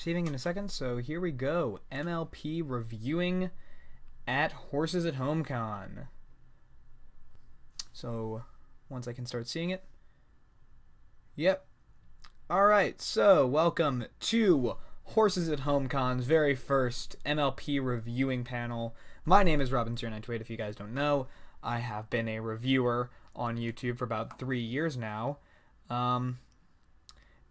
saving in a second, so here we go. MLP reviewing at Horses at Home Con. So once I can start seeing it. Yep. Alright, so welcome to Horses at Home Con's very first MLP reviewing panel. My name is Robin0928 if you guys don't know. I have been a reviewer on YouTube for about 3 years now.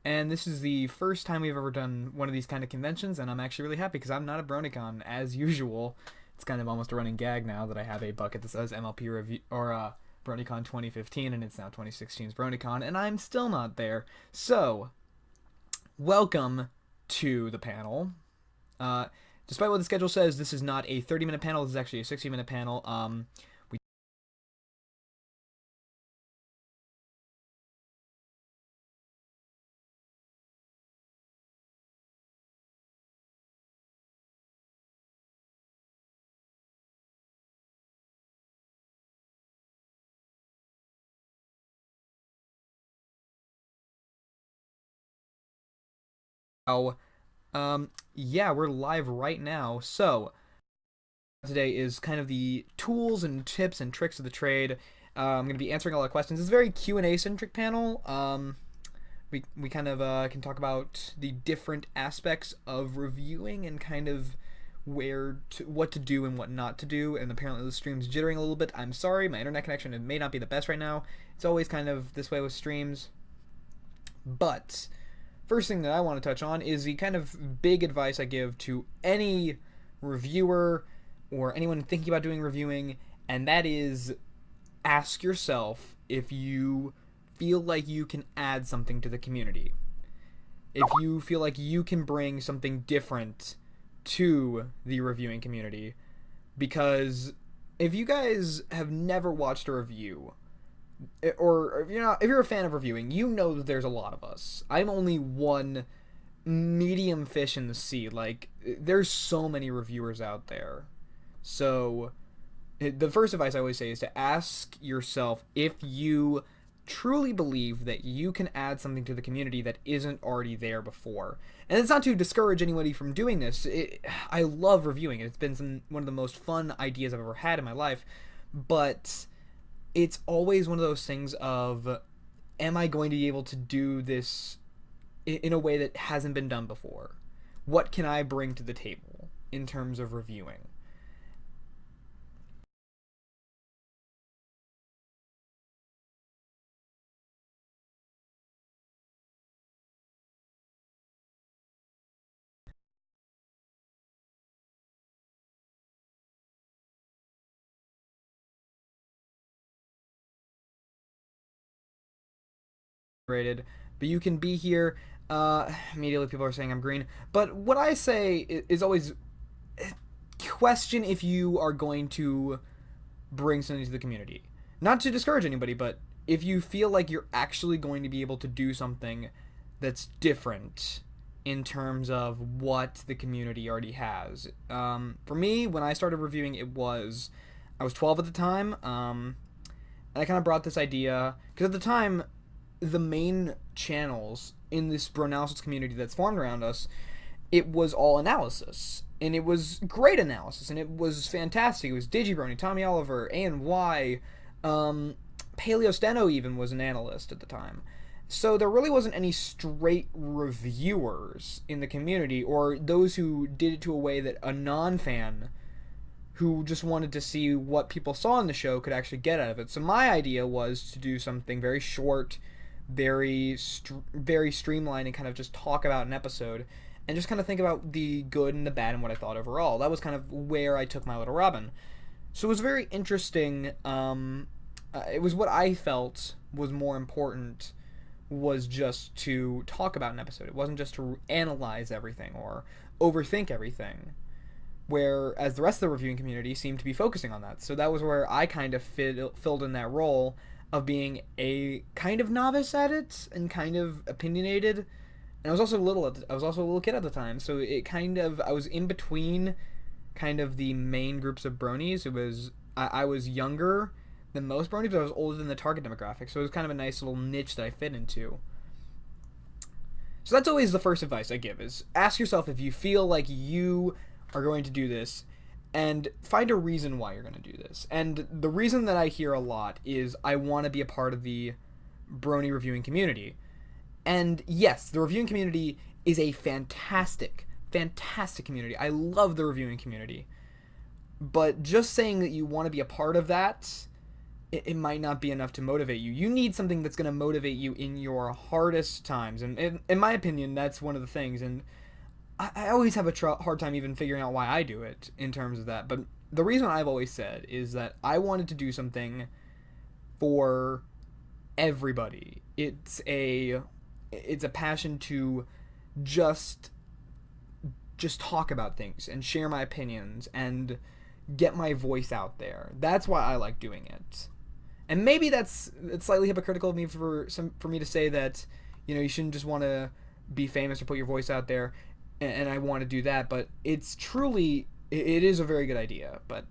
And this is the first time we've ever done one of these kind of conventions, and I'm actually really happy because I'm not a BronyCon as usual. It's kind of almost a running gag now that I have a bucket that says MLP review or BronyCon 2015, and it's now 2016's BronyCon, and I'm still not there. So, welcome to the panel. Despite what the schedule says, this is not a 30-minute panel. This is actually a 60-minute panel. Yeah, we're live right now. So, today is kind of the tools and tips and tricks of the trade. I'm going to be answering a lot of questions. It's a very Q&A centric panel. We kind of can talk about the different aspects of reviewing and kind of what to do and what not to do. And apparently the stream's jittering a little bit. I'm sorry, my internet connection may not be the best right now. It's always kind of this way with streams. But first thing that I want to touch on is the kind of big advice I give to any reviewer or anyone thinking about doing reviewing, and that is ask yourself if you feel like you can add something to the community. If you feel like you can bring something different to the reviewing community. Because if you guys have never watched a review, or if you're a fan of reviewing, you know that there's a lot of us. I'm only one medium fish in the sea. Like, there's so many reviewers out there. So the first advice I always say is to ask yourself if you truly believe that you can add something to the community that isn't already there before. And it's not to discourage anybody from doing this. I love reviewing. It's been one of the most fun ideas I've ever had in my life. But it's always one of those things of, am I going to be able to do this in a way that hasn't been done before? What can I bring to the table in terms of reviewing? Rated, but you can be here. Immediately people are saying I'm green, but what I say is always question if you are going to bring something to the community. Not to discourage anybody, but if you feel like you're actually going to be able to do something that's different in terms of what the community already has. For me, when I started reviewing, I was 12 at the time, and I kind of brought this idea, because at the time, the main channels in this Bronalysis community that's formed around us, it was all analysis. And it was great analysis, and it was fantastic. It was DigiBrony, Tommy Oliver, ANY, Paleo Steno even was an analyst at the time. So there really wasn't any straight reviewers in the community, or those who did it to a way that a non-fan who just wanted to see what people saw in the show could actually get out of it. So my idea was to do something very short, very streamlined, and kind of just talk about an episode and just kind of think about the good and the bad and what I thought overall. That was kind of where I took My Little Robin. So it was very interesting. It was what I felt was more important, was just to talk about an episode. It wasn't just to analyze everything or overthink everything, whereas the rest of the reviewing community seemed to be focusing on that. So that was where I kind of filled in that role of being a kind of novice at it and kind of opinionated. And I was also a little kid at the time, so I was in between kind of the main groups of bronies. I was younger than most bronies, but I was older than the target demographic, so it was kind of a nice little niche that I fit into. So that's always the first advice I give is ask yourself if you feel like you are going to do this and find a reason why you're going to do this. And the reason that I hear a lot is I want to be a part of the Brony reviewing community. And yes, the reviewing community is a fantastic, fantastic community. I love the reviewing community. But just saying that you want to be a part of that, it might not be enough to motivate you. You need something that's going to motivate you in your hardest times. And in my opinion, that's one of the things. And I always have a hard time even figuring out why I do it in terms of that. But the reason I've always said is that I wanted to do something for everybody. It's a passion to just talk about things and share my opinions and get my voice out there. That's why I like doing it. And maybe it's slightly hypocritical of me for me to say that, you shouldn't just want to be famous or put your voice out there, and I want to do that. But it's truly, it is a very good idea. But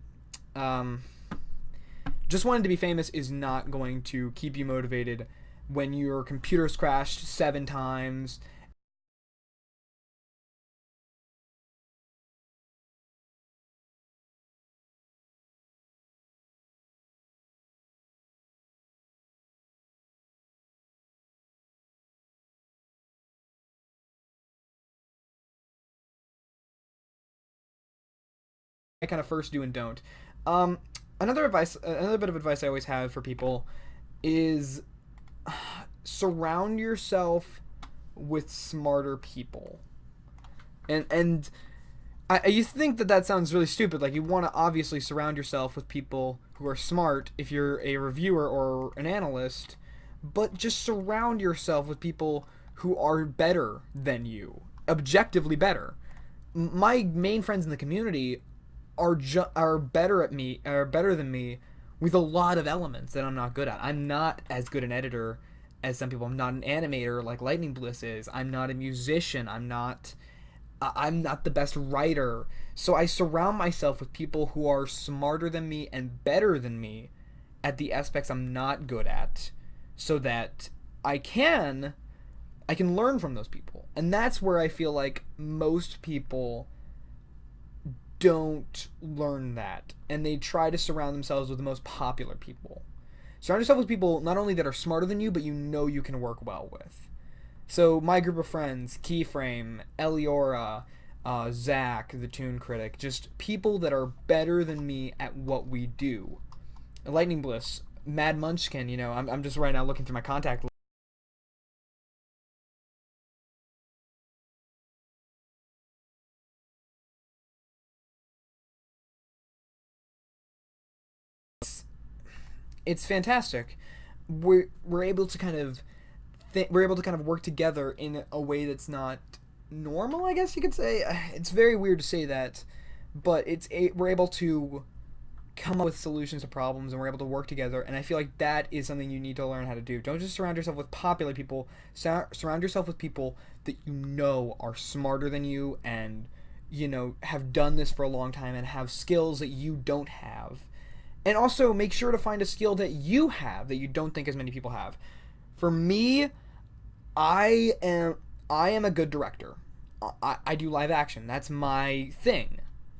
just wanting to be famous is not going to keep you motivated when your computer's crashed 7 times. I kind of first do and don't. Um, another bit of advice I always have for people is surround yourself with smarter people. And I used to think that that sounds really stupid. Like, you want to obviously surround yourself with people who are smart if you're a reviewer or an analyst, but just surround yourself with people who are better than you, objectively better. My main friends in the community are better than me with a lot of elements that I'm not good at. I'm not as good an editor as some people. I'm not an animator like Lightning Bliss is. I'm not a musician. I'm not the best writer. So I surround myself with people who are smarter than me and better than me at the aspects I'm not good at, so that I can I can learn from those people. And that's where I feel like most people don't learn that, and they try to surround themselves with the most popular people. Surround yourself with people not only that are smarter than you, but you can work well with. So my group of friends, Keyframe, Eliora, Zach, the Toon Critic, just people that are better than me at what we do. Lightning Bliss, Mad Munchkin, I'm just right now looking through my contact list. It's fantastic. We're able to kind of work together in a way that's not normal, I guess you could say. It's very weird to say that, but we're able to come up with solutions to problems, and we're able to work together, and I feel like that is something you need to learn how to do. Don't just surround yourself with popular people. Surround yourself with people that are smarter than you, and have done this for a long time and have skills that you don't have. And also make sure to find a skill that you have that you don't think as many people have. For me, I am a good director. I do live action. That's my thing.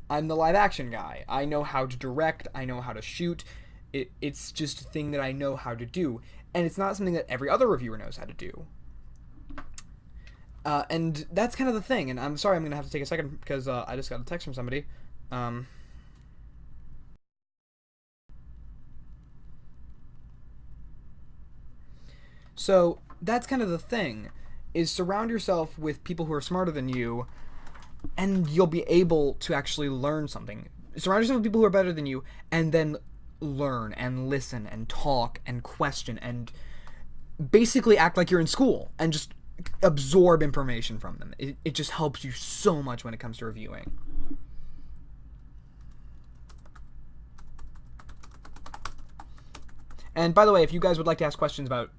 I'm the live action guy. I know how to direct. I know how to shoot. It's just a thing that I know how to do. And it's not something that every other reviewer knows how to do. And that's kind of the thing. And I'm sorry, I'm going to have to take a second because I just got a text from somebody. So that's kind of the thing, is surround yourself with people who are smarter than you, and you'll be able to actually learn something. Surround yourself with people who are better than you, and then learn and listen and talk and question and basically act like you're in school and just absorb information from them. It just helps you so much when it comes to reviewing. And by the way, if you guys would like to ask questions about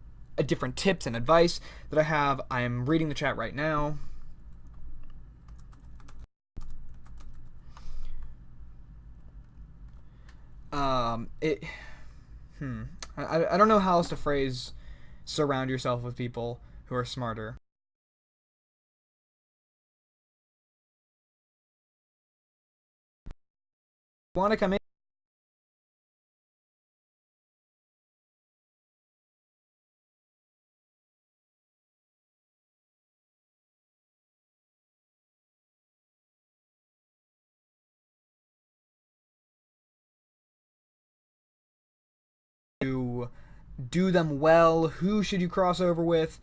different tips and advice that I have, I am reading the chat right now. It. I don't know how else to phrase surround yourself with people who are smarter. Want to come in? To do them well? Who should you cross over with?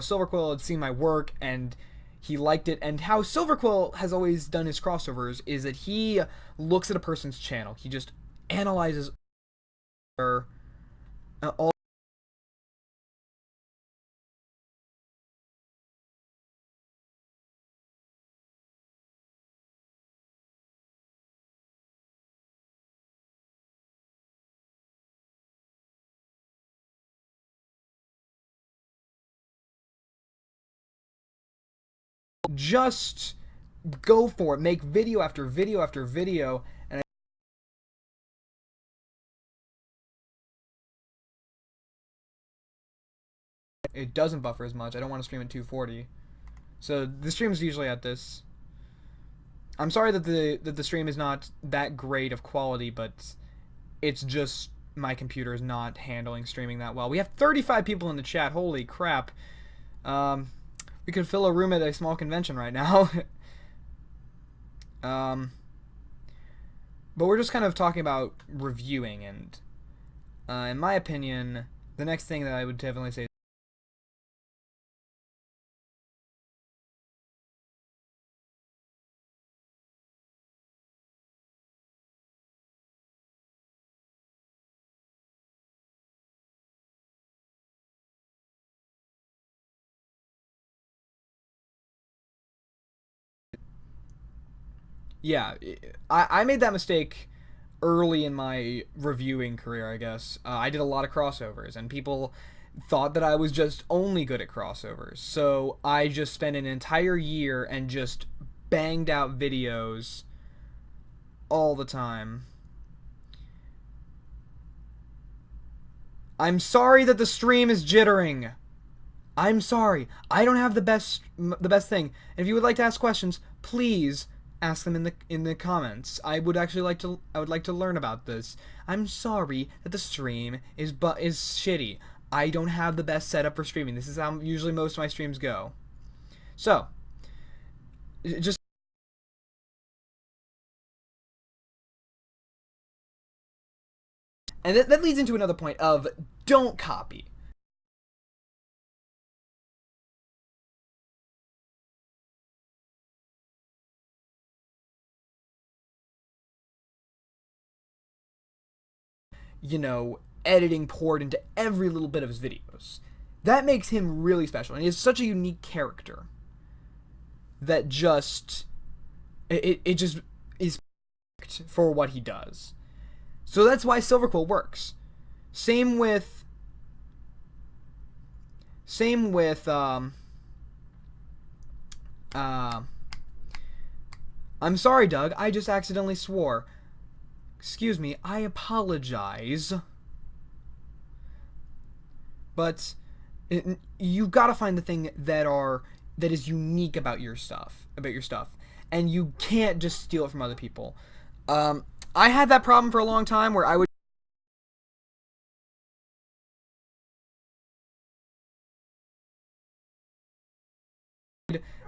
Silverquill had seen my work and he liked it. And how Silverquill has always done his crossovers is that he looks at a person's channel. He just analyzes all just go for it. Make video after video after video. And it doesn't buffer as much. I don't want to stream at 240. So the stream is usually at this. I'm sorry that the stream is not that great of quality, but it's just my computer is not handling streaming that well. We have 35 people in the chat. Holy crap. We could fill a room at a small convention right now. But we're just kind of talking about reviewing, and in my opinion, the next thing that I would definitely say yeah, I made that mistake early in my reviewing career, I guess. I did a lot of crossovers, and people thought that I was just only good at crossovers. So I just spent an entire year and just banged out videos all the time. I'm sorry that the stream is jittering. I'm sorry. I don't have the best thing. And if you would like to ask questions, please ask them in the comments. I would like to learn about this. I'm sorry that the stream is shitty. I don't have the best setup for streaming. This is how usually most of my streams go. So, just and that leads into another point of don't copy. You know, editing poured into every little bit of his videos. That makes him really special, and he has such a unique character that just it just is perfect for what he does. So that's why Silverquill works. Same with I'm sorry, Doug. I just accidentally swore. Excuse me, I apologize. But you gotta find the thing that is unique about your stuff, and you can't just steal it from other people. I had that problem for a long time where I would,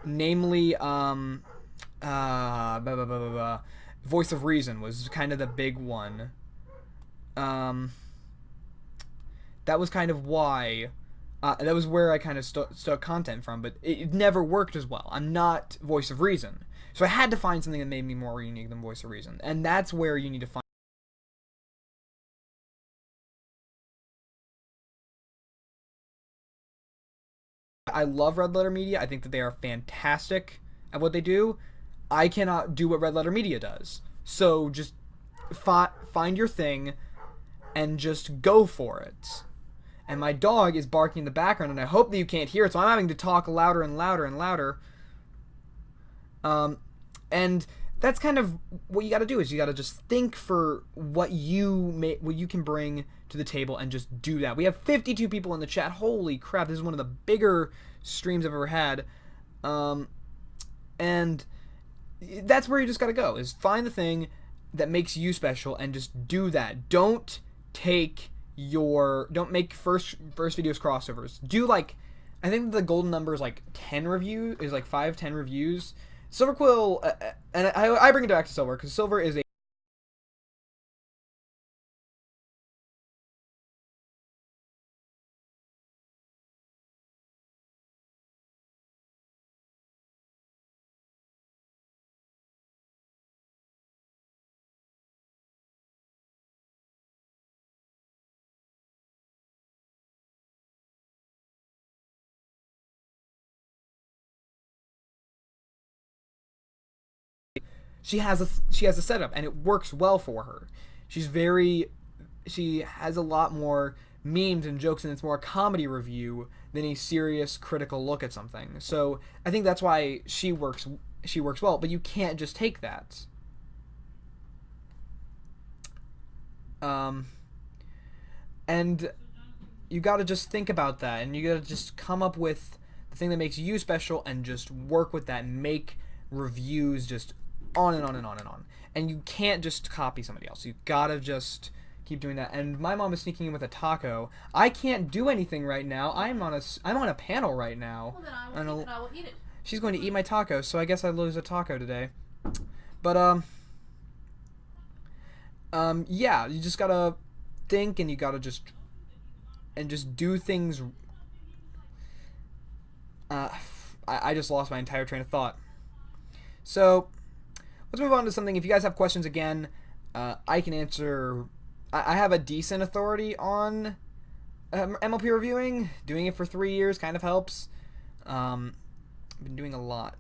namely, Voice of Reason was kind of the big one. That was kind of why, that was where I kind of stuck content from, but it never worked as well. I'm not Voice of Reason. So I had to find something that made me more unique than Voice of Reason. And that's where you need to find. I love Red Letter Media. I think that they are fantastic at what they do. I cannot do what Red Letter Media does. So just find your thing and just go for it. And my dog is barking in the background, and I hope that you can't hear it, so I'm having to talk louder and louder and louder. And that's kind of what you got to do, is you got to just think for what you can bring to the table and just do that. We have 52 people in the chat. Holy crap, this is one of the bigger streams I've ever had. And that's where you just got to go, is find the thing that makes you special and just do that. Don't make first videos crossovers. Do like, I think the golden number is like 10 reviews, is like 5-10 reviews. Silver Quill, and I bring it back to Silver, because Silver is a she has a setup, and it works well for her. She has a lot more memes and jokes, and it's more a comedy review than a serious critical look at something. So I think that's why she works well. But you can't just take that. And you got to just think about that, and you got to just come up with the thing that makes you special and just work with that and make reviews just on and on and on and on. And you can't just copy somebody else. You gotta just keep doing that. And my mom is sneaking in with a taco. I can't do anything right now. I'm on a panel right now. Well, then I will eat it. She's going to eat my taco, so I guess I lose a taco today. But yeah, you just gotta think, and you gotta just do things. I just lost my entire train of thought. So let's move on to something. If you guys have questions, again, I can answer. I have a decent authority on MLP reviewing. Doing it for 3 years kind of helps. I've been doing a lot.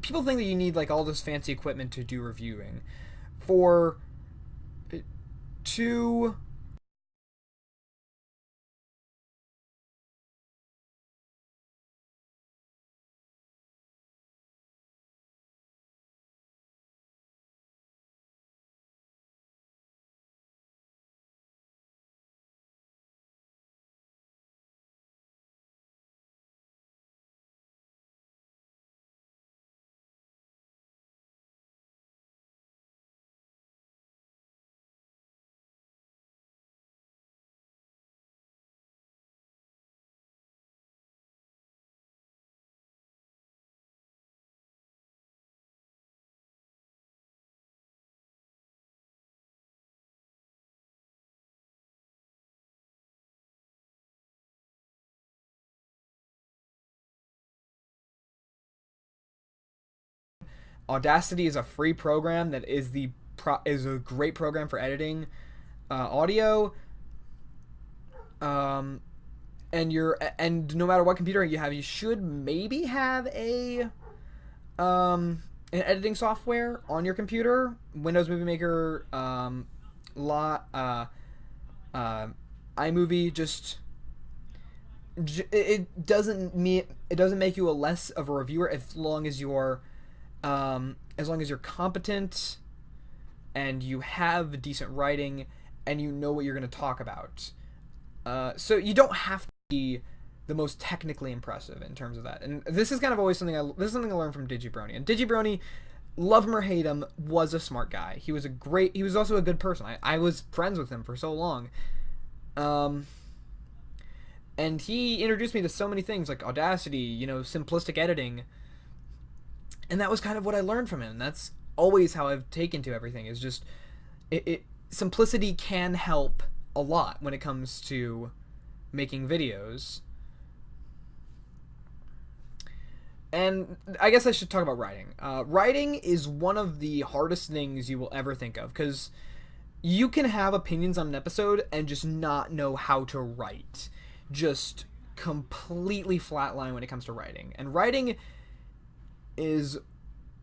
People think that you need like all this fancy equipment to do reviewing. For two Audacity is a free program that is a great program for editing audio. And no matter what computer you have, you should maybe have an editing software on your computer. Windows Movie Maker, iMovie. Just it doesn't make you a less of a reviewer as long as you're competent and you have decent writing and you know what you're going to talk about. So you don't have to be the most technically impressive in terms of that. And this is kind of always something I learned from Digibrony. And Digibrony, love him or hate him, was a smart guy. He was also a good person. I was friends with him for so long. And he introduced me to so many things like Audacity, simplistic editing. And that was kind of what I learned from him. And that's always how I've taken to everything, is just simplicity can help a lot when it comes to making videos. And I guess I should talk about writing. Writing is one of the hardest things you will ever think of, because you can have opinions on an episode and just not know how to write. Just completely flatline when it comes to writing. And writing is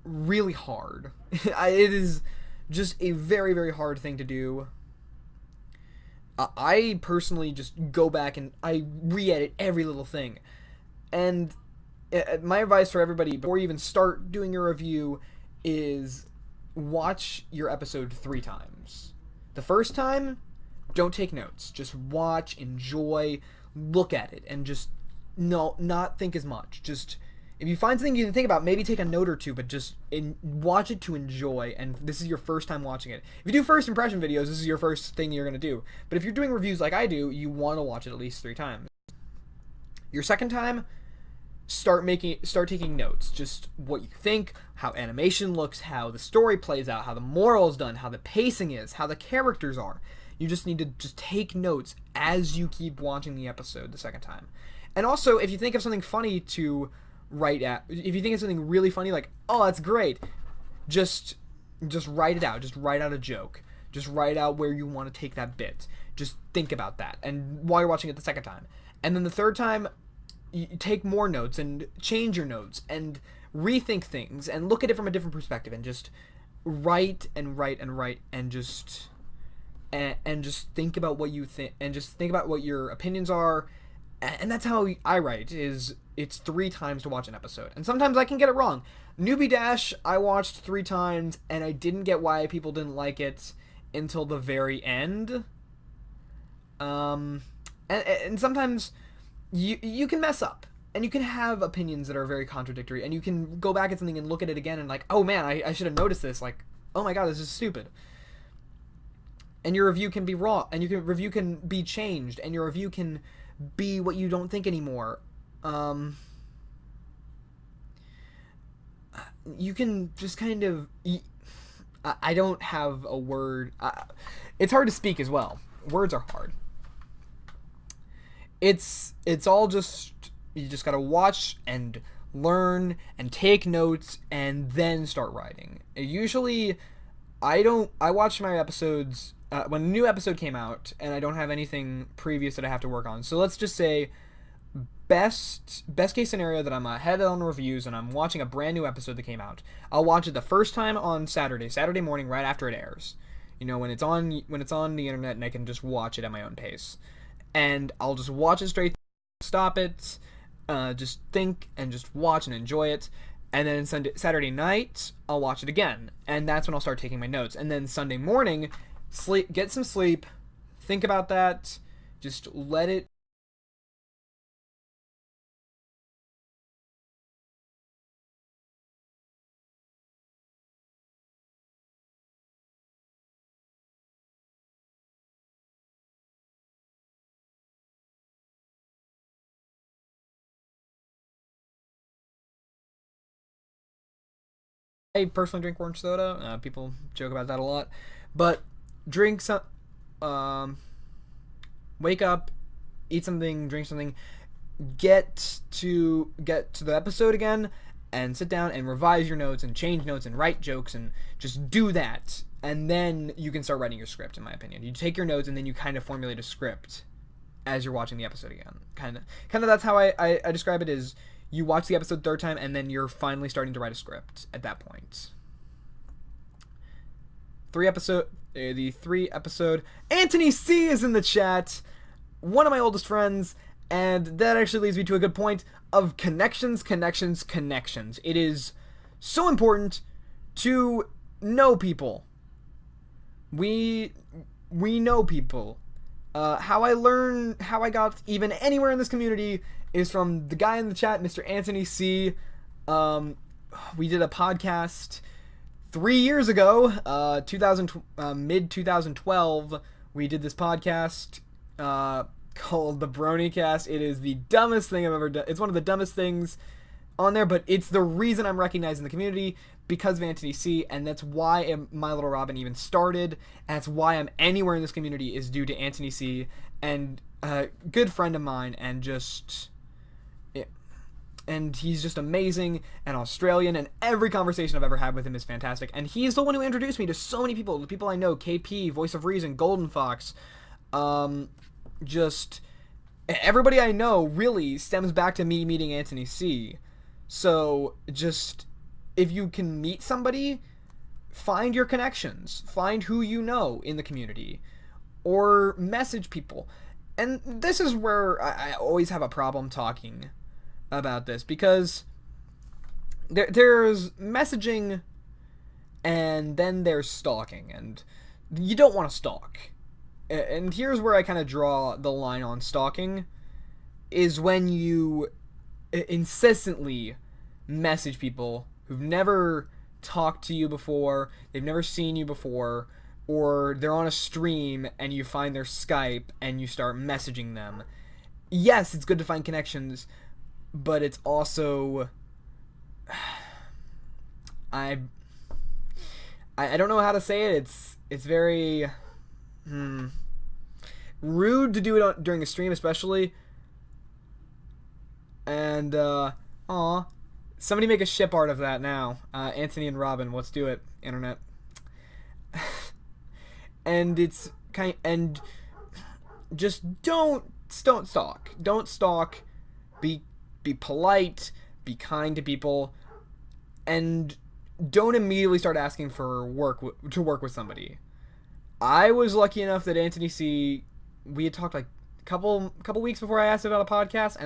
really hard. It is just a very, very hard thing to do. I personally just go back and I re-edit every little thing. And my advice for everybody before you even start doing your review is watch your episode 3 times. The first time, don't take notes. Just watch, enjoy, look at it, and just not think as much. Just, if you find something you can think about, maybe take a note or two, but just watch it to enjoy, and this is your first time watching it. If you do first impression videos, this is your first thing you're going to do. But if you're doing reviews like I do, you want to watch it at least 3 times. Your second time, start taking notes. Just what you think, how animation looks, how the story plays out, how the moral is done, how the pacing is, how the characters are. You just need to just take notes as you keep watching the episode the second time. And also, if you think of something funny to write at, if you think of something really funny, like, oh, that's great, just write it out. Just write out a joke. Just write out where you want to take that bit. Just think about that, and while you're watching it the second time. And then the third time, you take more notes and change your notes and rethink things and look at it from a different perspective, and just write and write and write, and just think about what you think, and just think about what your opinions are. And that's how I write, is it's 3 times to watch an episode. And sometimes I can get it wrong. Newbie Dash, I watched 3 times, and I didn't get why people didn't like it until the very end. And sometimes you can mess up, and you can have opinions that are very contradictory, and you can go back at something and look at it again and like, oh man, I should have noticed this. Like, oh my god, this is stupid. And your review can be wrong, and your review can be changed, and your review can be what you don't think anymore. You can just kind of... I don't have a word. It's hard to speak as well. Words are hard. It's all just... You just gotta watch and learn and take notes and then start writing. Usually, I watch my episodes... when a new episode came out, and I don't have anything previous that I have to work on. So let's just say, best case scenario, that I'm ahead on reviews and I'm watching a brand new episode that came out. I'll watch it the first time on Saturday morning, right after it airs. When it's on the internet, and I can just watch it at my own pace. And I'll just watch it straight, stop it, just think and just watch and enjoy it. And then Saturday night, I'll watch it again, and that's when I'll start taking my notes. And then Sunday morning, get some sleep, think about that, just let it... I personally drink orange soda. People joke about that a lot, but drink some... wake up, eat something, drink something, get to the episode again, and sit down and revise your notes and change notes and write jokes, and just do that, and then you can start writing your script. In my opinion, you take your notes and then you kind of formulate a script as you're watching the episode again. Kind of that's how I describe it. Is you watch the episode 3rd time, and then you're finally starting to write a script at that point. The 3 episode. Anthony C is in the chat, one of my oldest friends, and that actually leads me to a good point of connections. It is so important to know people. We know people. How I got even anywhere in this community is from the guy in the chat, Mr. Anthony C. We did a podcast 3 years ago, mid 2012. We did this podcast called the Bronycast. It is the dumbest thing I've ever done. It's one of the dumbest things on there, but it's the reason I'm recognized in the community because of Anthony C, and that's why My Little Robin even started, and that's why I'm anywhere in this community is due to Anthony C, and a good friend of mine, and he's just amazing and Australian, and every conversation I've ever had with him is fantastic, and he's the one who introduced me to so many people, the people I know, KP, Voice of Reason, Golden Fox, just everybody I know really stems back to me meeting Anthony C. So just, if you can meet somebody, find your connections, find who you know in the community, or message people. And this is where I always have a problem talking about this, because there's messaging and then there's stalking, and you don't want to stalk. And here's where I kind of draw the line on stalking, is when you insistently message people who've never talked to you before, they've never seen you before, or they're on a stream and you find their Skype and you start messaging them. Yes, it's good to find connections, but it's also I don't know how to say it. It's very rude to do it during a stream, especially. And somebody make a ship art of that now. Anthony and Robin, let's do it, internet. And it's and just don't stalk. Don't stalk. Be polite. Be kind to people, and don't immediately start asking for to work with somebody. I was lucky enough that Anthony C, we had talked like a couple weeks before I asked about a podcast,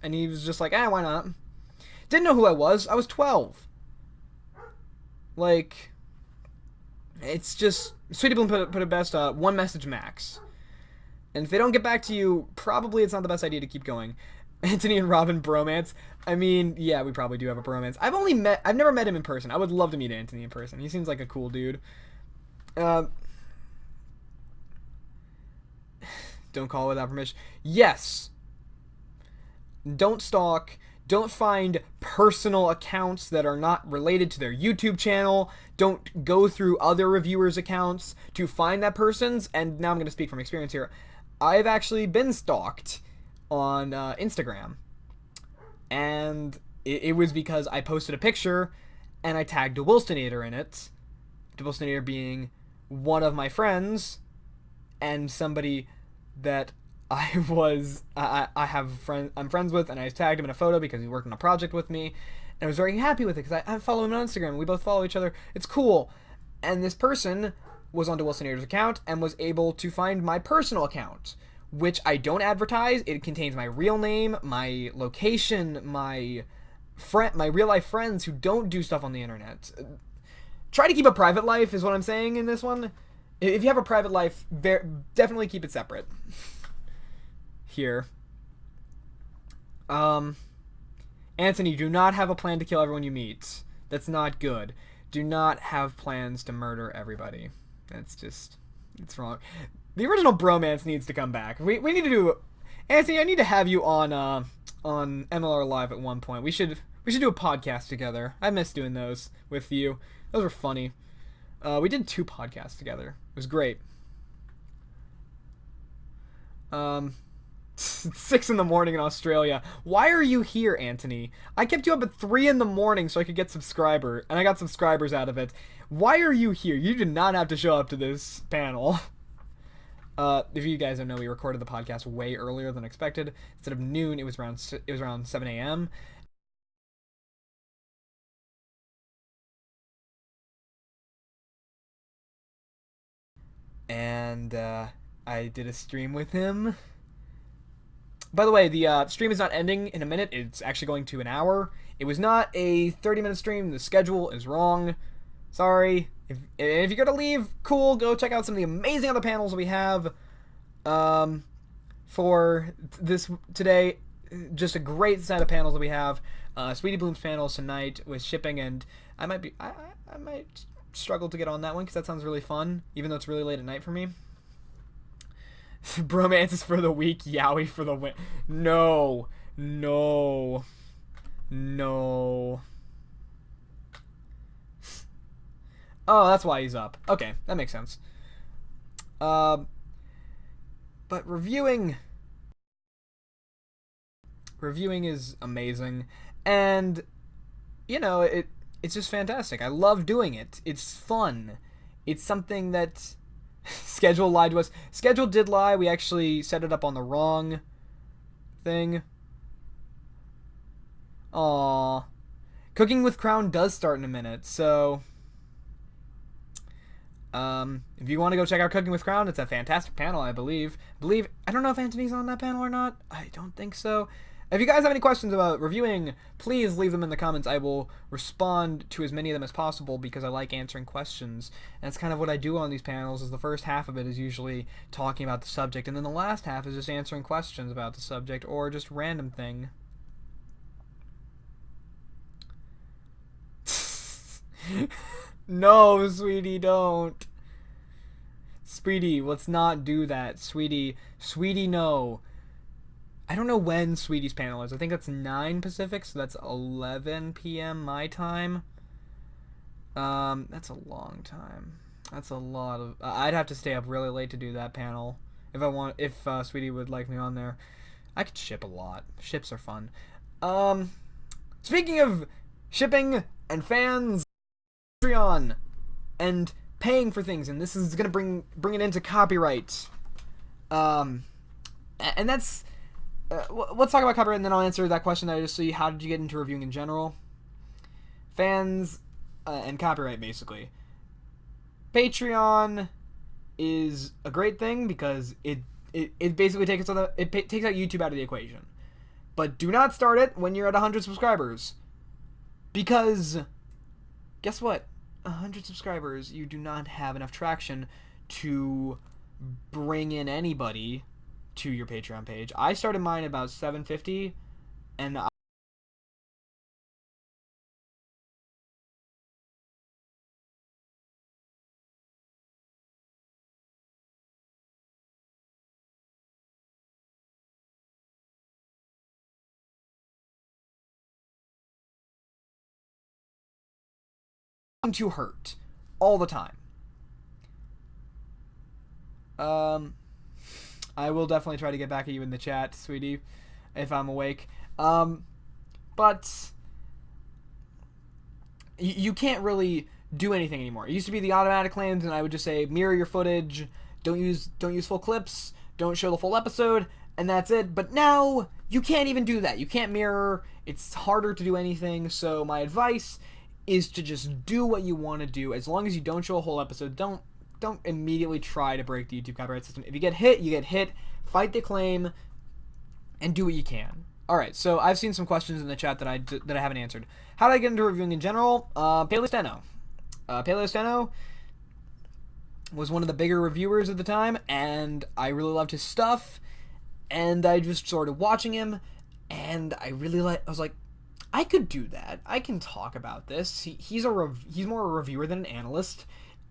and he was just like, why not? Didn't know who I was. I was 12. Like, it's just, Sweetie Bloom put it best, one message max. And if they don't get back to you, probably it's not the best idea to keep going. Anthony and Robin bromance. I mean, yeah, we probably do have a bromance. I've never met him in person. I would love to meet Anthony in person. He seems like a cool dude. Don't call without permission. Yes. Don't stalk. Don't find personal accounts that are not related to their YouTube channel. Don't go through other reviewers' accounts to find that person's. And now I'm going to speak from experience here. I've actually been stalked on Instagram. And it was because I posted a picture and I tagged a Wilstonator in it. The Wilstonator being one of my friends and somebody that I'm friends with, and I tagged him in a photo because he worked on a project with me, and I was very happy with it because I follow him on Instagram and we both follow each other. It's cool. And this person was onto Wilsonator's account and was able to find my personal account, which I don't advertise. It contains my real name, my location, my real life friends who don't do stuff on the internet. Try to keep a private life is what I'm saying in this one. If you have a private life, definitely keep it separate. Here. Anthony, do not have a plan to kill everyone you meet. That's not good. Do not have plans to murder everybody. That's just, it's wrong. The original bromance needs to come back. We need to do, Anthony, I need to have you on MLR Live at one point. We should do a podcast together. I miss doing those with you. Those were funny. We did 2 podcasts together. It was great. 6 in the morning in Australia. Why are you here, Anthony? I kept you up at 3 in the morning so I could get subscribers, and I got subscribers out of it. Why are you here? You did not have to show up to this panel. If you guys don't know, we recorded the podcast way earlier than expected. Instead of noon, it was around 7 a.m. And I did a stream with him. By the way, the stream is not ending in a minute. It's actually going to an hour. It was not a 30-minute stream. The schedule is wrong. Sorry. If you're going to leave, cool. Go check out some of the amazing other panels we have for this today. Just a great set of panels that we have. Sweetie Bloom's panels tonight with shipping, and I might struggle to get on that one because that sounds really fun, even though it's really late at night for me. Bromance is for the weak, yaoi for the win. No. No. No. Oh, that's why he's up. Okay, that makes sense. But reviewing is amazing, and you know it's just fantastic. I love doing it. It's fun. It's something that schedule lied to us. Schedule did lie. We actually set it up on the wrong thing. Aww. Cooking with Crown does start in a minute, so if you want to go check out Cooking with Crown, it's a fantastic panel, I believe. I don't know if Anthony's on that panel or not. I don't think so. If you guys have any questions about reviewing, please leave them in the comments. I will respond to as many of them as possible because I like answering questions. And that's kind of what I do on these panels, is the first half of it is usually talking about the subject, and then the last half is just answering questions about the subject or just random thing. No, sweetie, don't. Sweetie, let's not do that. Sweetie, no. I don't know when Sweetie's panel is. I think that's 9 Pacific, so that's 11 p.m. my time. That's a long time. That's a lot of... I'd have to stay up really late to do that panel if Sweetie would like me on there. I could ship a lot. Ships are fun. Speaking of shipping and fans, Patreon and paying for things, and this is gonna bring it into copyright. And that's let's talk about copyright, and then I'll answer that question that I just see. How did you get into reviewing in general? Fans and copyright, basically. Patreon is a great thing because it basically takes out YouTube out of the equation. But do not start it when you're at 100 subscribers, because guess what? 100 subscribers, you do not have enough traction to bring in anybody to your Patreon page. I started mine about 750, and to hurt all the time. I will definitely try to get back at you in the chat, sweetie, if I'm awake. But you can't really do anything anymore. It used to be the automatic claims, and I would just say mirror your footage, don't use full clips, don't show the full episode, and that's it. But now you can't even do that. You can't mirror. It's harder to do anything. So my advice is to just do what you want to do. As long as you don't show a whole episode, don't immediately try to break the YouTube copyright system. If you get hit, you get hit. Fight the claim and do what you can. All right, so I've seen some questions in the chat that I haven't answered. How did I get into reviewing in general? Paleosteno. Paleosteno was one of the bigger reviewers at the time, and I really loved his stuff, and I just started watching him, and I was like, I could do that. I can talk about this. He's more a reviewer than an analyst,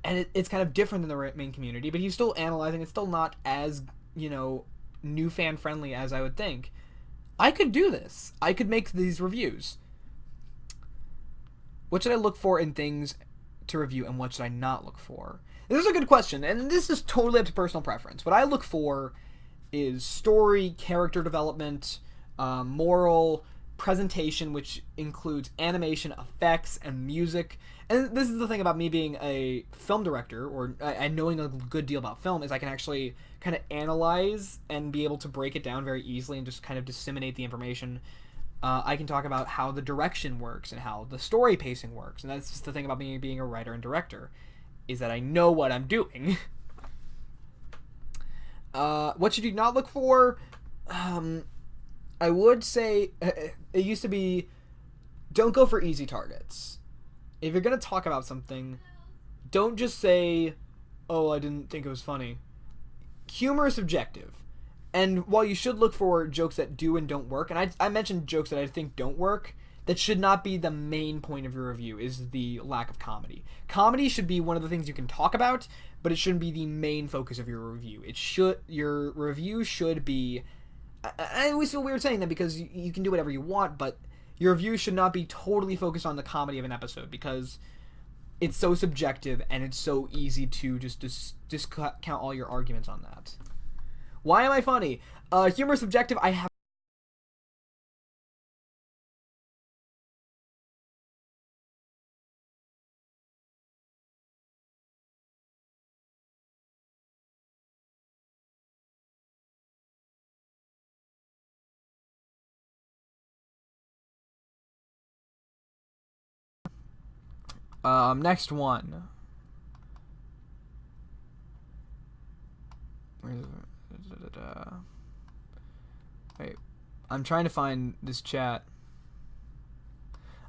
and it's kind of different than the main community, but he's still analyzing. It's still not as, new fan friendly as I would think. I could do this. I could make these reviews. What should I look for in things to review, and what should I not look for? This is a good question, and this is totally up to personal preference. What I look for is story, character development, moral, presentation, which includes animation, effects, and music. And this is the thing about me being a film director, or knowing a good deal about film, is I can actually kind of analyze and be able to break it down very easily and just kind of disseminate the information. I can talk about how the direction works and how the story pacing works, and that's just the thing about me being a writer and director, is that I know what I'm doing. What should you not look for? I would say, it used to be, don't go for easy targets. If you're going to talk about something, don't just say, oh, I didn't think it was funny. Humor is subjective. And while you should look for jokes that do and don't work, and I mentioned jokes that I think don't work, that should not be the main point of your review, is the lack of comedy. Comedy should be one of the things you can talk about, but it shouldn't be the main focus of your review. Your review should be, I always feel weird saying that because you can do whatever you want, but your review should not be totally focused on the comedy of an episode, because it's so subjective and it's so easy to just discount all your arguments on that. Why am I funny? Humor is subjective. I have next one. Wait, I'm trying to find this chat.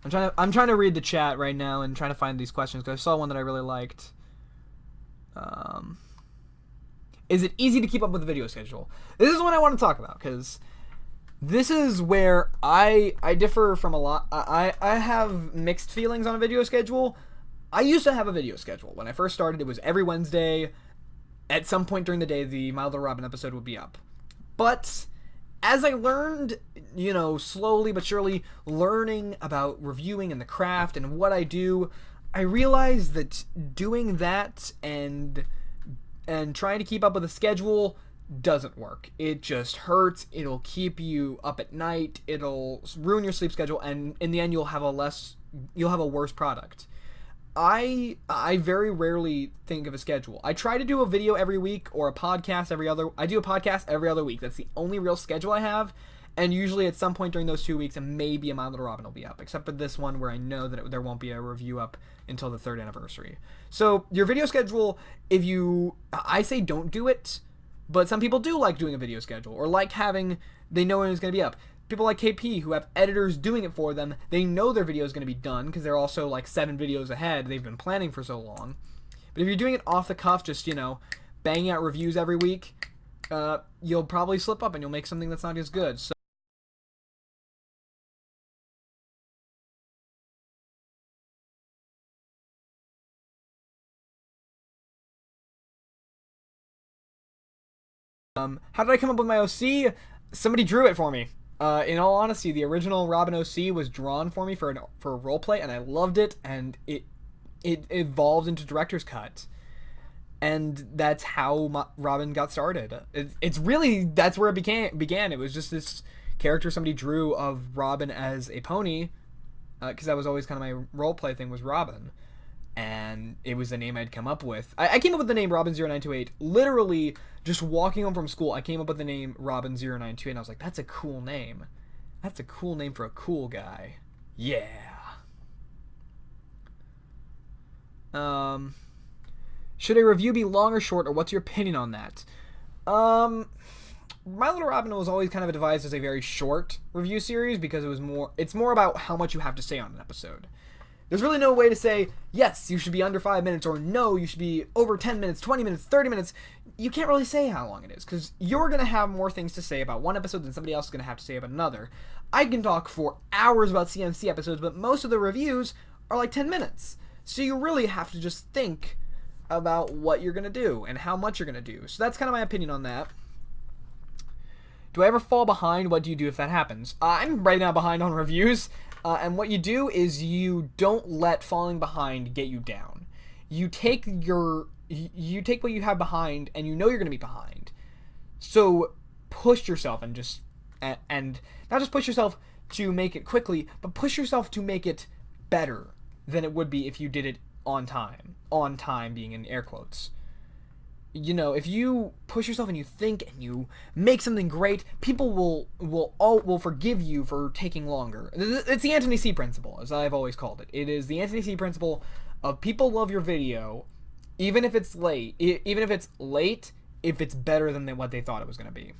I'm trying to read the chat right now and trying to find these questions because I saw one that I really liked. Is it easy to keep up with the video schedule? This is what I want to talk about because this is where I differ from a lot. I have mixed feelings on a video schedule. I used to have a video schedule. When I first started, it was every Wednesday. At some point during the day, the My Little Robin episode would be up. But as I learned, slowly but surely, learning about reviewing and the craft and what I do, I realized that doing that and trying to keep up with a schedule doesn't work. It just hurts. It'll keep you up at night. It'll ruin your sleep schedule, and in the end, you'll have a worse product. I very rarely think of a schedule. I try to do a video every week or a podcast I do a podcast every other week. That's the only real schedule I have. And usually at some point during those 2 weeks, maybe a My Little Robin will be up. Except for this one where I know that there won't be a review up until the 3rd anniversary. So your video schedule, I say don't do it. But some people do like doing a video schedule. Or like they know when it's going to be up. People like KP who have editors doing it for them, they know their video is going to be done because they're also like 7 videos ahead. They've been planning for so long. But if you're doing it off the cuff, just, banging out reviews every week, you'll probably slip up and you'll make something that's not as good. So how did I come up with my OC? Somebody drew it for me. In all honesty, the original Robin OC was drawn for me for a roleplay, and I loved it, and it evolved into director's cut. And that's how Robin got started. It's really, that's where it began. It was just this character somebody drew of Robin as a pony, because that was always kind of my roleplay thing, was Robin. And it was the name I'd come up with. I came up with the name Robin0928 literally just walking home from school. I came up with the name Robin0928, and I was like, that's a cool name. That's a cool name for a cool guy. Yeah. Should a review be long or short, or what's your opinion on that? My Little Robin was always kind of devised as a very short review series because it's more about how much you have to say on an episode. There's really no way to say, yes, you should be under 5 minutes, or no, you should be over 10 minutes, 20 minutes, 30 minutes. You can't really say how long it is, because you're going to have more things to say about one episode than somebody else is going to have to say about another. I can talk for hours about CMC episodes, but most of the reviews are like 10 minutes. So you really have to just think about what you're going to do and how much you're going to do. So that's kind of my opinion on that. Do I ever fall behind? What do you do if that happens? I'm right now behind on reviews. And what you do is you don't let falling behind get you down. You take what you have behind, and you know you're going to be behind. So push yourself and not just push yourself to make it quickly, but push yourself to make it better than it would be if you did it on time. On time being in air quotes. If you push yourself and you think and you make something great, people will forgive you for taking longer. It's the Anthony C principle, as I've always called it. It is the Anthony C principle of people love your video, even if it's late. If it's better than what they thought it was going to be.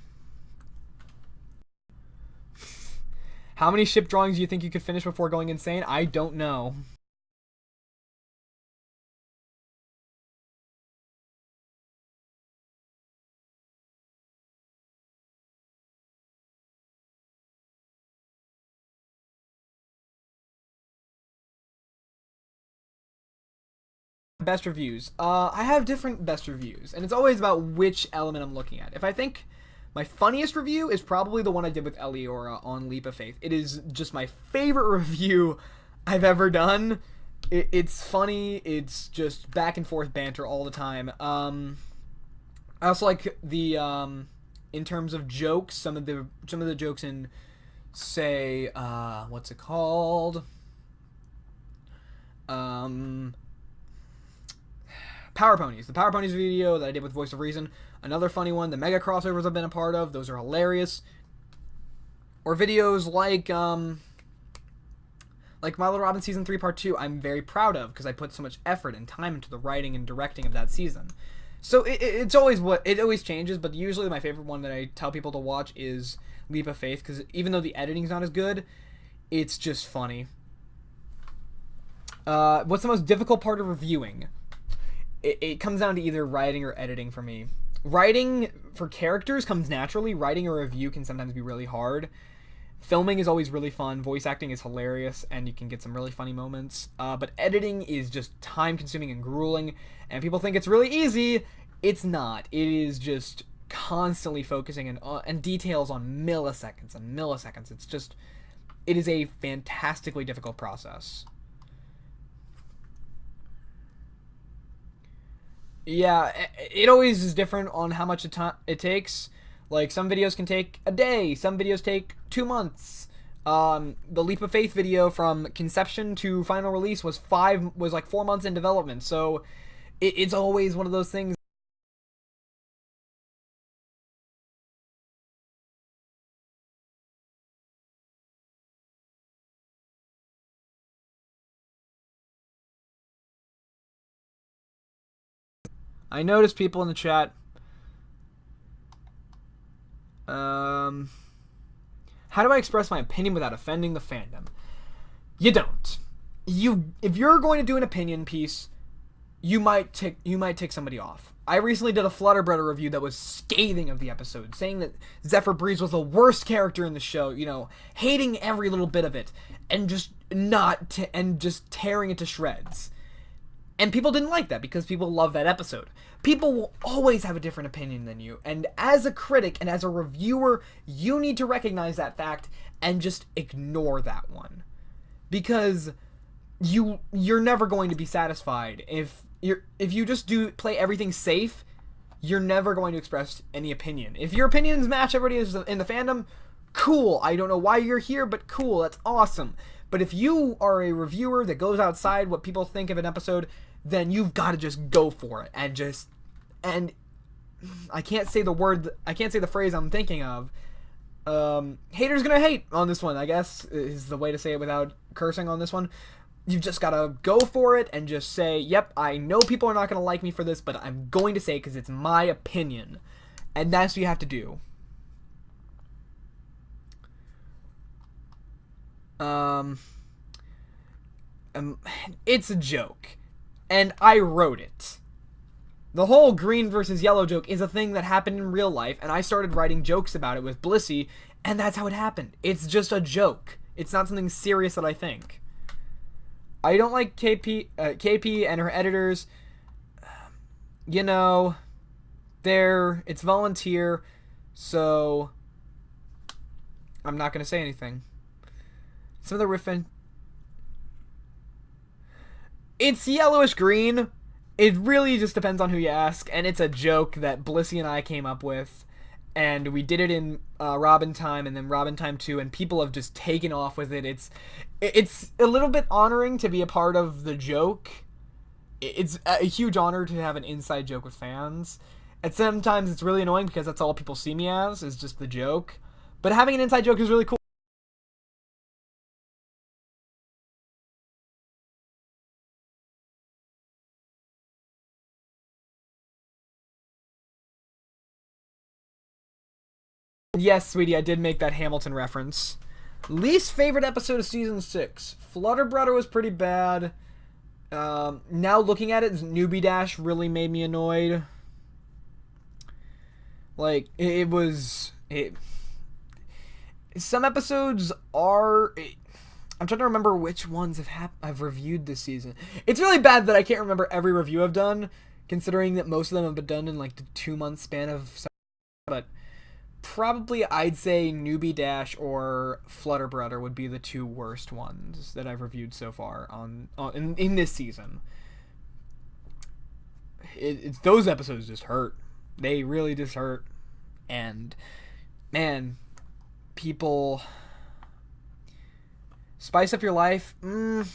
How many ship drawings do you think you could finish before going insane? I don't know. best reviews. I have different best reviews, and it's always about which element I'm looking at. If I think my funniest review is probably the one I did with Eliora on Leap of Faith. It is just my favorite review I've ever done. It's funny. It's just back and forth banter all the time. I also like the in terms of jokes, some of the jokes in, say, what's it called? Power Ponies. The Power Ponies video that I did with Voice of Reason. Another funny one. The mega crossovers I've been a part of. Those are hilarious. Or videos like My Little Robin Season 3 Part 2, I'm very proud of because I put so much effort and time into the writing and directing of that season. So it always changes, but usually my favorite one that I tell people to watch is Leap of Faith, because even though the editing's not as good, it's just funny. What's the most difficult part of reviewing? It comes down to either writing or editing for me. Writing for characters comes naturally. Writing a review can sometimes be really hard. Filming is always really fun. Voice acting is hilarious, and you can get some really funny moments. But editing is just time-consuming and grueling, and people think it's really easy. It's not. It is just constantly focusing and details on milliseconds and milliseconds. It is a fantastically difficult process. Yeah, it always is different on how much it takes. Like, some videos can take a day, some videos take 2 months. The Leap of Faith video from conception to final release was like 4 months in development, so it's always one of those things. I noticed people in the chat. How do I express my opinion without offending the fandom? You don't. If you're going to do an opinion piece, you might tick somebody off. I recently did a Flutterbrudder review that was scathing of the episode, saying that Zephyr Breeze was the worst character in the show, hating every little bit of it, and just just tearing it to shreds. And people didn't like that because people love that episode. People will always have a different opinion than you. And as a critic and as a reviewer, you need to recognize that fact and just ignore that one. Because you're never going to be satisfied. If you just play everything safe, you're never going to express any opinion. If your opinions match everybody in the fandom, cool. I don't know why you're here, but cool. That's awesome. But if you are a reviewer that goes outside what people think of an episode, then you've got to just go for it and I can't say the phrase I'm thinking of. Haters gonna hate on this one, I guess, is the way to say it without cursing on this one. You've just got to go for it and just say, yep, I know people are not going to like me for this, but I'm going to say it because it's my opinion. And that's what you have to do. It's a joke. And I wrote it. The whole green versus yellow joke is a thing that happened in real life, and I started writing jokes about it with Blissey, and that's how it happened. It's just a joke. It's not something serious that I think. I don't like KP and her editors. It's volunteer, so I'm not going to say anything. Some of the riffing... It's yellowish green. It really just depends on who you ask, and it's a joke that Blissey and I came up with, and we did it in Robin Time and then Robin Time 2, and people have just taken off with it. It's a little bit honoring to be a part of the joke. It's a huge honor to have an inside joke with fans, and sometimes it's really annoying because that's all people see me as, is just the joke. But having an inside joke is really cool. Yes, sweetie, I did make that Hamilton reference. Least favorite episode of Season 6. Flutterbrudder was pretty bad. Now looking at it, Newbie Dash really made me annoyed. Like, some episodes are... I'm trying to remember which ones I've reviewed this season. It's really bad that I can't remember every review I've done, considering that most of them have been done in like the 2-month span of. But probably I'd say Newbie Dash or Flutter Brother would be the 2 worst ones that I've reviewed so far in this season. Those episodes just hurt. They really just hurt. And man, people. Spice Up Your Life. I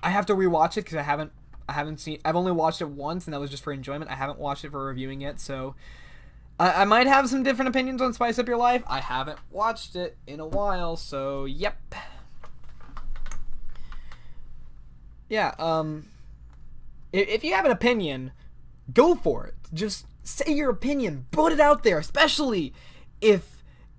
have to rewatch it because I haven't seen. I've only watched it once, and that was just for enjoyment. I haven't watched it for reviewing yet, so I might have some different opinions on Spice Up Your Life. I haven't watched it in a while, so yep. Yeah. If you have an opinion, go for it. Just say your opinion. Put it out there, especially if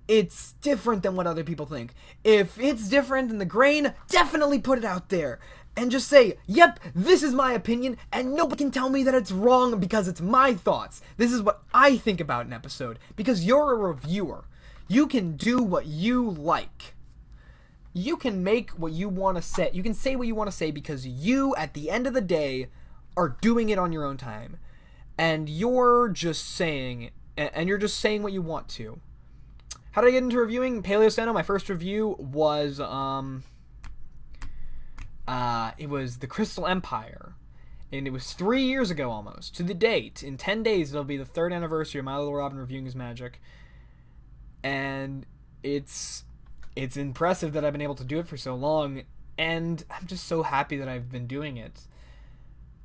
it's different than what other people think. If it's different than the grain, definitely put it out there. And just say, yep, this is my opinion, and nobody can tell me that it's wrong because it's my thoughts. This is what I think about an episode. Because you're a reviewer. You can do what you like. You can make what you want to say. You can say what you want to say because you, at the end of the day, are doing it on your own time. And you're just saying, what you want to. How did I get into reviewing? Paleo Sano, my first review was, it was The Crystal Empire. And it was 3 years ago almost, to the date. In 10 days, it'll be the 3rd anniversary of My Little Robin Reviewing His Magic. And it's impressive that I've been able to do it for so long. And I'm just so happy that I've been doing it.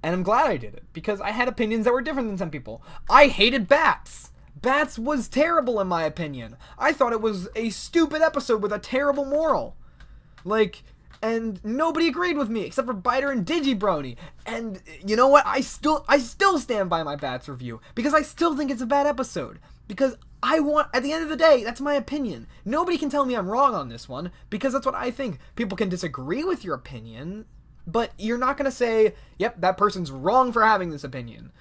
And I'm glad I did it, because I had opinions that were different than some people. I hated Bats! Bats was terrible in my opinion. I thought it was a stupid episode with a terrible moral. And nobody agreed with me except for Biter and Digibrony. And you know what? I still stand by my Bats review because I still think it's a bad episode. Because at the end of the day, that's my opinion. Nobody can tell me I'm wrong on this one because that's what I think. People can disagree with your opinion, but you're not going to say, yep, that person's wrong for having this opinion.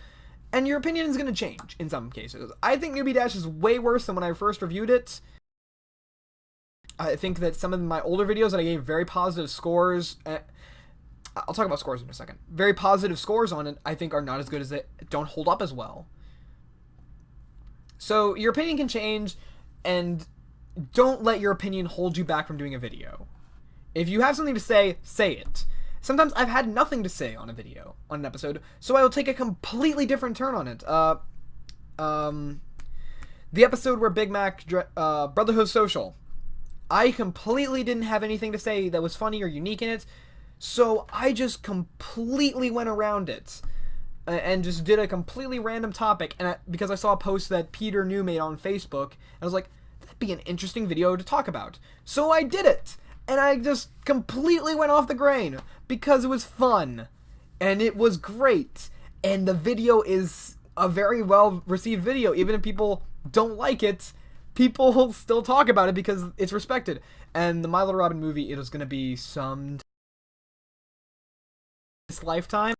And your opinion is going to change in some cases. I think Newbie Dash is way worse than when I first reviewed it. I think that some of my older videos that I gave very positive scores, I'll talk about scores in a second, very positive scores on it, I think are not as good as it, don't hold up as well. So your opinion can change, and don't let your opinion hold you back from doing a video. If you have something to say it. Sometimes I've had nothing to say on a video, on an episode, so I will take a completely different turn on it. The episode where Big Mac, Brotherhood Social, I completely didn't have anything to say that was funny or unique in it, so I just completely went around it, and just did a completely random topic, and because I saw a post that Peter New made on Facebook, I was like, that'd be an interesting video to talk about. So I did it! And I just completely went off the grain because it was fun and it was great, and the video is a very well received video. Even if people don't like it, people still talk about it because it's respected. And the My Little Robin movie, it is going to be some this lifetime.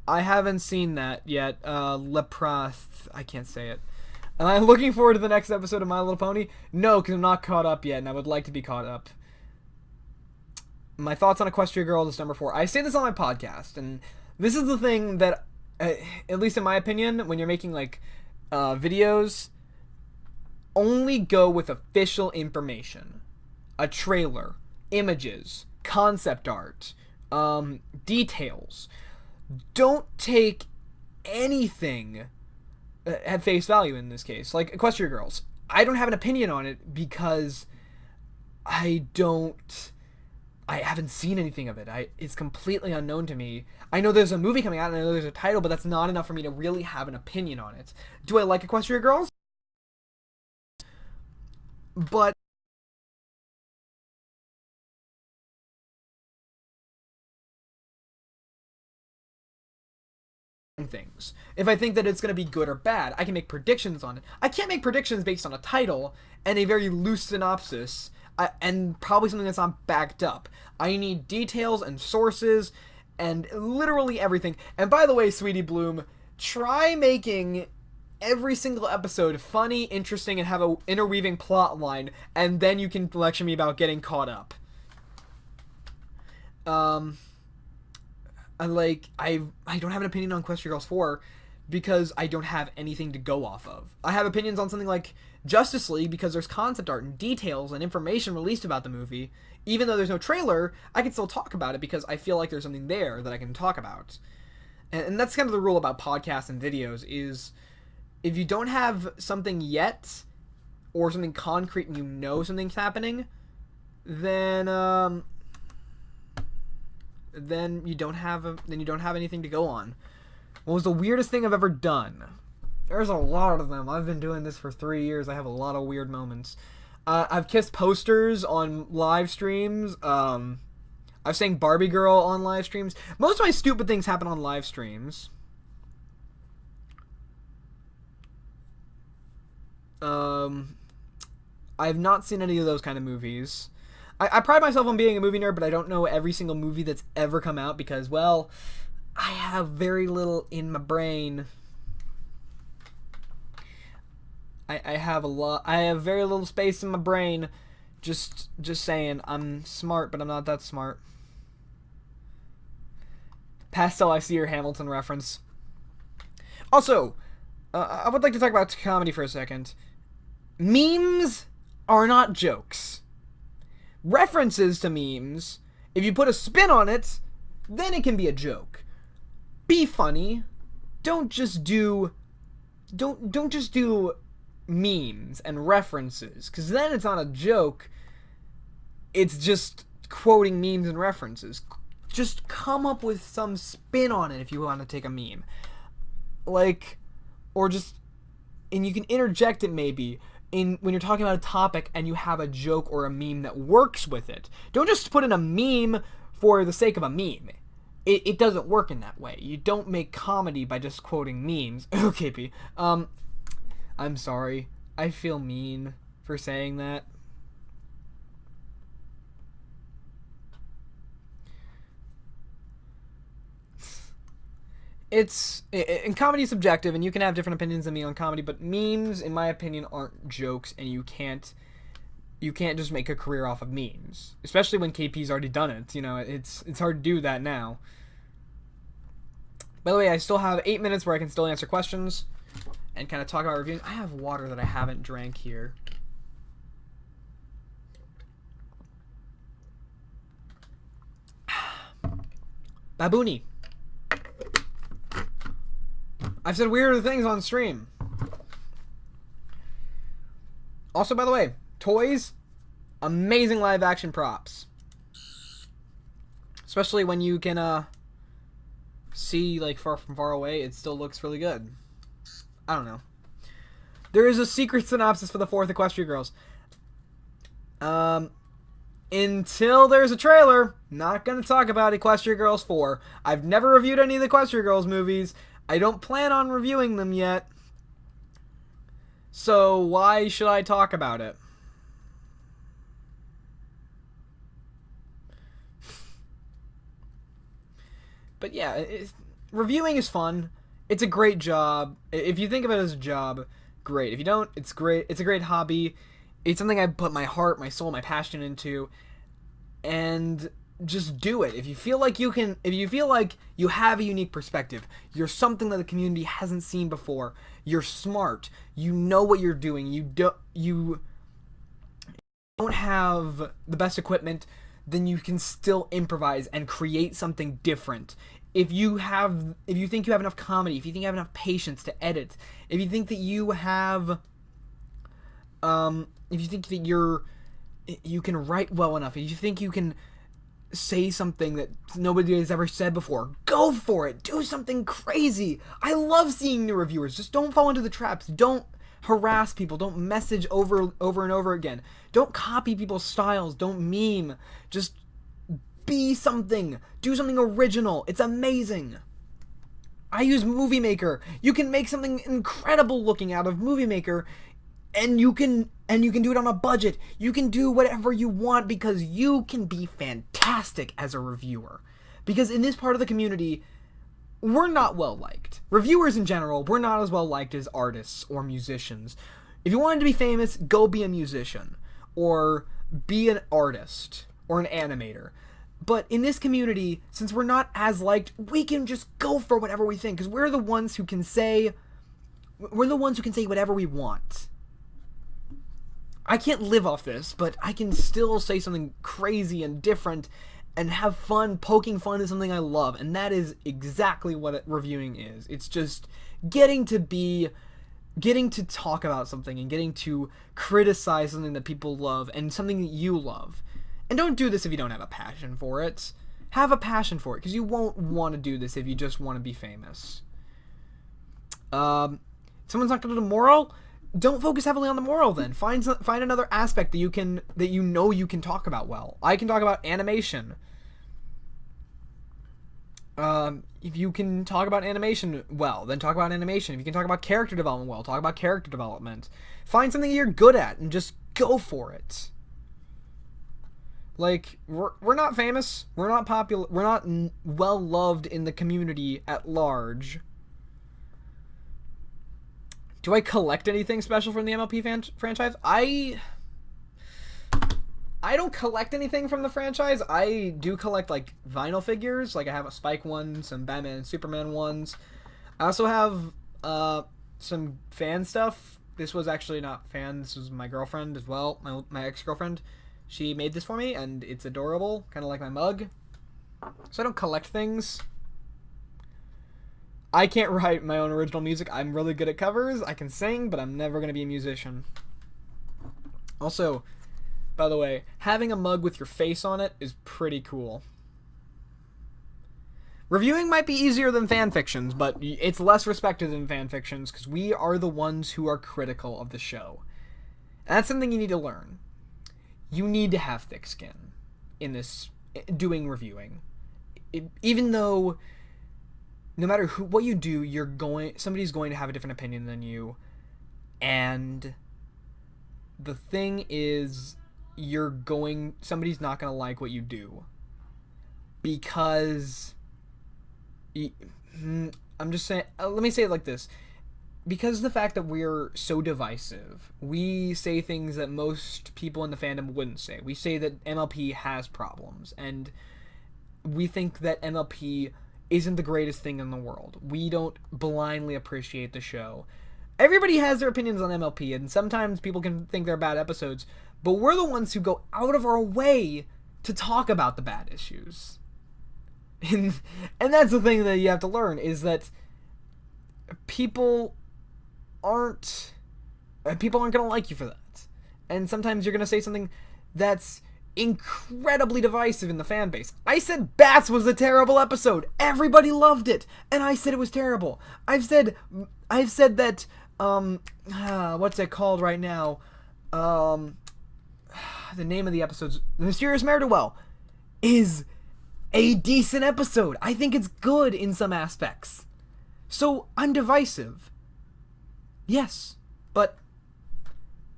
I haven't seen that yet. Leprath, I can't say it. Am I looking forward to the next episode of My Little Pony? No, because I'm not caught up yet, and I would like to be caught up. My thoughts on Equestria Girls is number 4. I say this on my podcast, and this is the thing that, at least in my opinion, when you're making, videos, only go with official information. A trailer, images, concept art, details. Don't take anything at face value in this case. Like Equestria Girls, I don't have an opinion on it because I haven't seen anything of it. It's completely unknown to me. I know there's a movie coming out and I know there's a title, but that's not enough for me to really have an opinion on it. Do I like Equestria Girls? But things. If I think that it's going to be good or bad, I can make predictions on it. I can't make predictions based on a title and a very loose synopsis. and probably something that's not backed up. I need details and sources and literally everything. And by the way, Sweetie Bloom, try making every single episode funny, interesting, and have a interweaving plot line, and then you can lecture me about getting caught up. I don't have an opinion on Equestria Girls 4 because I don't have anything to go off of. I have opinions on something like Justice League because there's concept art and details and information released about the movie. Even though there's no trailer, I can still talk about it because I feel like there's something there that I can talk about. And that's kind of the rule about podcasts and videos is if you don't have something yet or something concrete and you know something's happening, then you don't have anything to go on. What was the weirdest thing I've ever done? There's a lot of them. I've been doing this for 3 years. I have a lot of weird moments. I've kissed posters on live streams. I've sang Barbie Girl on live streams. Most of my stupid things happen on live streams. I've not seen any of those kind of movies. I pride myself on being a movie nerd, but I don't know every single movie that's ever come out because, well, I have very little in my brain. I have very little space in my brain. Just saying, I'm smart, but I'm not that smart. Pastel, I see your Hamilton reference. Also, I would like to talk about comedy for a second. Memes are not jokes. References to memes, if you put a spin on it, then it can be a joke. Be funny. Don't just do memes and references, because then it's not a joke. It's just quoting memes and references. Just come up with some spin on it if you want to take a meme. And you can interject it maybe when you're talking about a topic and you have a joke or a meme that works with it. Don't just put in a meme for the sake of a meme. It doesn't work in that way. You don't make comedy by just quoting memes. Okay, P. I'm sorry. I feel mean for saying that. And comedy is subjective, and you can have different opinions than me on comedy, but memes, in my opinion, aren't jokes, and you can't just make a career off of memes, especially when KP's already done it. You know, it's hard to do that now. By the way, I still have 8 minutes where I can still answer questions and kind of talk about reviewing. I have water that I haven't drank here. Babooni. I've said weirder things on stream. Also, by the way, toys, amazing live action props. Especially when you can see like from far away, it still looks really good. I don't know. There is a secret synopsis for the 4th Equestria Girls. Until there's a trailer, not gonna talk about Equestria Girls 4. I've never reviewed any of the Equestria Girls movies. I don't plan on reviewing them yet. So why should I talk about it? But yeah, reviewing is fun. It's a great job. If you think of it as a job, great. If you don't, it's great. It's a great hobby. It's something I put my heart, my soul, my passion into. And just do it. If you feel like you have a unique perspective, you're something that the community hasn't seen before, you're smart, you know what you're doing, you don't have the best equipment, then you can still improvise and create something different. If you think you have enough comedy, if you think you have enough patience to edit, if you think that you have if you think that you can write well enough, if you think you can say something that nobody has ever said before, go for it. Do something crazy. I love seeing new reviewers. Just don't fall into the traps. Don't harass people. Don't message over and over again. Don't copy people's styles. Don't meme. Just be something. Do something original. It's amazing. I use Movie Maker. You can make something incredible looking out of Movie Maker And you can do it on a budget. You can do whatever you want because you can be fantastic as a reviewer. Because in this part of the community, we're not well liked. Reviewers in general, we're not as well liked as artists or musicians. If you wanted to be famous, go be a musician or be an artist or an animator. But in this community, since we're not as liked, we can just go for whatever we think because we're the ones who can say whatever we want. I can't live off this, but I can still say something crazy and different and have fun. Poking fun is something I love, and that is exactly what reviewing is. It's just getting to talk about something and getting to criticize something that people love and something that you love. And don't do this if you don't have a passion for it. Have a passion for it, because you won't want to do this if you just want to be famous. Someone's not going to do moral. Don't focus heavily on the moral then. Find another aspect that you can talk about well. I can talk about animation. If you can talk about animation well, then talk about animation. If you can talk about character development well, talk about character development. Find something you're good at and just go for it. Like, we're not famous. We're not popular. We're not well loved in the community at large. Do I collect anything special from the MLP franchise? I don't collect anything from the franchise. I do collect, like, vinyl figures. Like, I have a Spike one, some Batman and Superman ones. I also have some fan stuff. This was actually not fan. This was my girlfriend as well, my ex-girlfriend. She made this for me, and it's adorable, kind of like my mug. So I don't collect things. I can't write my own original music. I'm really good at covers. I can sing, but I'm never going to be a musician. Also, by the way, having a mug with your face on it is pretty cool. Reviewing might be easier than fanfictions, but it's less respected than fanfictions because we are the ones who are critical of the show. And that's something you need to learn. You need to have thick skin in this doing reviewing. Even though no matter what you do, somebody's going to have a different opinion than you. And the thing is, somebody's not going to like what you do. Because, I'm just saying, let me say it like this. Because of the fact that we're so divisive, we say things that most people in the fandom wouldn't say. We say that MLP has problems, and we think that MLP isn't the greatest thing in the world. We don't blindly appreciate the show. Everybody has their opinions on MLP, and sometimes people can think they're bad episodes, but we're the ones who go out of our way to talk about the bad issues. And that's the thing that you have to learn, is that people aren't going to like you for that. And sometimes you're going to say something that's incredibly divisive in the fan base. I said Bats was a terrible episode. Everybody loved it, and I said it was terrible. I've said that what's it called right now? The name of the episode's The Mysterious Mare-to-Well is a decent episode. I think it's good in some aspects. So I'm divisive. Yes, but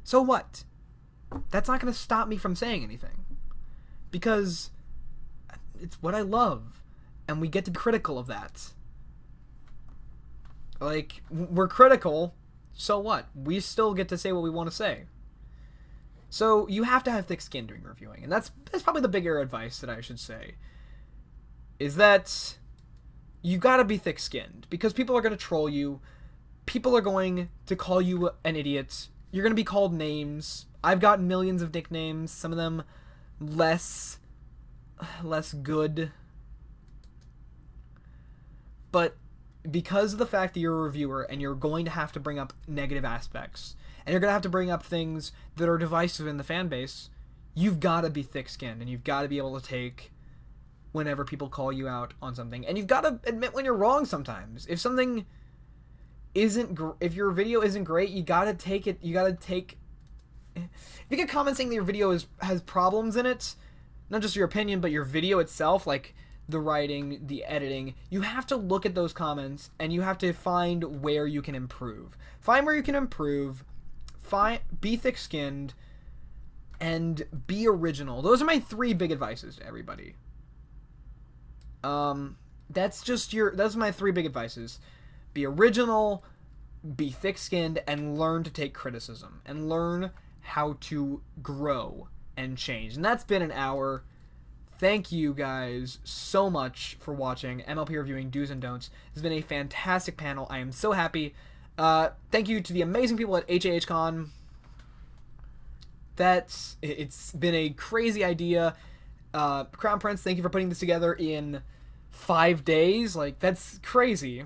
so what? That's not going to stop me from saying anything. Because it's what I love, and we get to be critical of that. Like, we're critical, so what? We still get to say what we want to say. So you have to have thick skin during reviewing, and that's probably the bigger advice that I should say. Is that you gotta be thick-skinned, because people are gonna troll you. People are going to call you an idiot. You're gonna be called names. I've got millions of nicknames, some of them less good. But because of the fact that you're a reviewer and you're going to have to bring up negative aspects, and you're going to have to bring up things that are divisive in the fan base, you've got to be thick-skinned, and you've got to be able to take whenever people call you out on something. And you've got to admit when you're wrong sometimes. If something if your video isn't great, you got to take it. You got to take... If you get comments saying that your video has problems in it, not just your opinion, but your video itself, like the writing, the editing, you have to look at those comments, and you have to find where you can improve. Find where you can improve, be thick-skinned, and be original. Those are my 3 big advices to everybody. Those are my 3 big advices. Be original, be thick-skinned, and learn to take criticism. And learn how to grow and change. And that's been an hour. Thank you guys so much for watching MLP Reviewing Do's and Don'ts. It's been a fantastic panel. I am so happy. Thank you to the amazing people at HAHCon. It's been a crazy idea. Crown Prince, thank you for putting this together in 5 days. Like, that's crazy.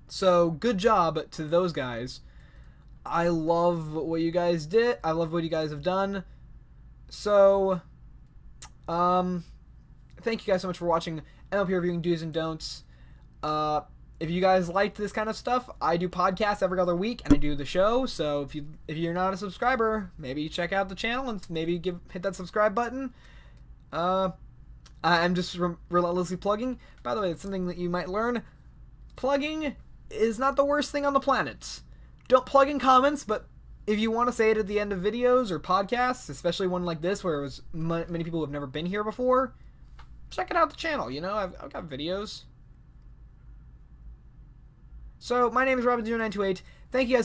So, good job to those guys. I love what you guys did. I love what you guys have done. So, thank you guys so much for watching MLP Reviewing Do's and Don'ts. If you guys liked this kind of stuff, I do podcasts every other week, and I do the show. So if you're not a subscriber, maybe check out the channel and maybe hit that subscribe button. I'm just relentlessly plugging. By the way, it's something that you might learn. Plugging is not the worst thing on the planet. Don't plug in comments, but if you want to say it at the end of videos or podcasts, especially one like this where it was many people who have never been here before, check it out the channel. You know, I've got videos. So, my name is Robin0928. Thank you guys